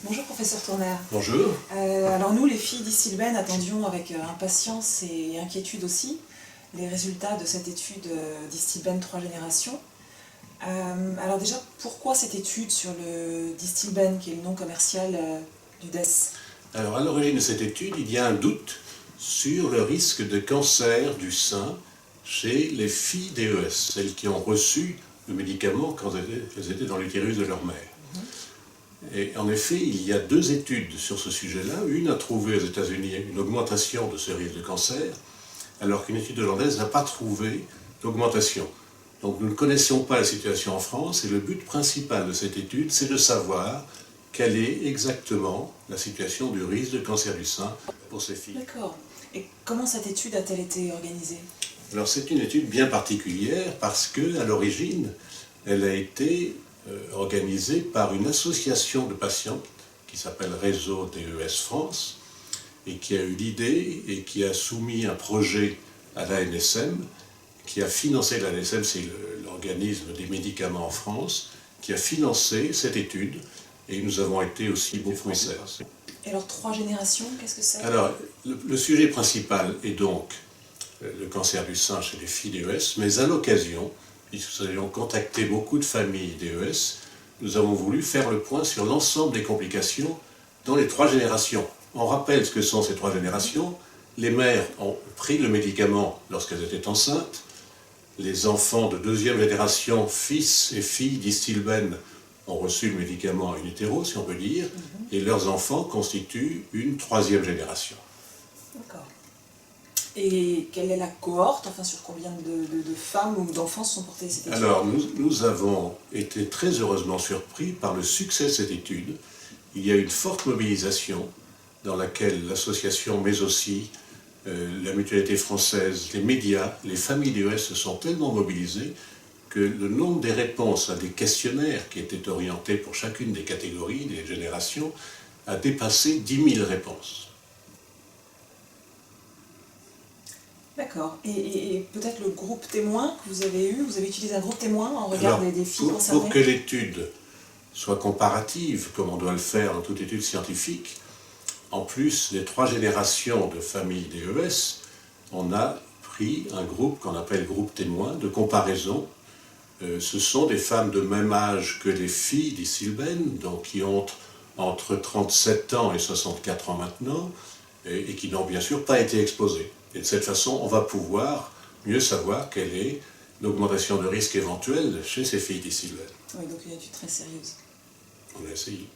Bonjour professeur Tournaire. Bonjour. Alors nous, les filles d'Isylben, attendions avec impatience et inquiétude aussi les résultats de cette étude d'Isylben 3 générations. Alors déjà, pourquoi cette étude sur le Distilben, qui est le nom commercial du DES? Alors à l'origine de cette étude, il y a un doute sur le risque de cancer du sein chez les filles DES, celles qui ont reçu le médicament quand elles étaient dans l'utérus de leur mère. Et en effet, il y a deux études sur ce sujet-là. Une a trouvé aux États-Unis une augmentation de ce risque de cancer, alors qu'une étude hollandaise n'a pas trouvé d'augmentation. Donc nous ne connaissions pas la situation en France, et le but principal de cette étude, c'est de savoir quelle est exactement la situation du risque de cancer du sein pour ces filles. D'accord. Et comment cette étude a-t-elle été organisée? Alors c'est une étude bien particulière parce qu'à l'origine, elle a été organisée par une association de patientes qui s'appelle Réseau DES France et qui a eu l'idée et qui a soumis un projet à l'ANSM, qui a financé, l'ANSM c'est l'organisme des médicaments en France, qui a financé cette étude et nous avons été aussi beaucoup françaises. Et alors 3 générations, qu'est-ce que c'est? Alors le sujet principal est donc le cancer du sein chez les filles DES, mais à l'occasion, puisque nous avions contacté beaucoup de familles DES, nous avons voulu faire le point sur l'ensemble des complications dans les 3 générations. On rappelle ce que sont ces 3 générations. Les mères ont pris le médicament lorsqu'elles étaient enceintes. Les enfants de 2e génération, fils et filles d'Isylben, ont reçu le médicament in utero, si on peut dire, et leurs enfants constituent une 3e génération. D'accord. Et quelle est la cohorte, enfin sur combien de femmes ou d'enfants se sont portés cette étude? Alors, nous avons été très heureusement surpris par le succès de cette étude. Il y a eu une forte mobilisation dans laquelle l'association, mais aussi la Mutualité française, les médias, les familles DES se sont tellement mobilisées que le nombre des réponses à des questionnaires qui étaient orientés pour chacune des catégories, des générations, a dépassé 10 000 réponses. D'accord. Et peut-être le groupe témoin que vous avez eu, vous avez utilisé un groupe témoin en regard des filles concernées? Pour que l'étude soit comparative, comme on doit le faire dans toute étude scientifique, en plus des 3 générations de familles DES, on a pris un groupe qu'on appelle groupe témoin de comparaison. Ce sont des femmes de même âge que les filles d'Isylben, donc qui ont entre 37 ans et 64 ans maintenant, et qui n'ont bien sûr pas été exposées. Et de cette façon, on va pouvoir mieux savoir quelle est l'augmentation de risque éventuelle chez ces filles d'Isylben. Oui, donc une étude très sérieuse. On a essayé.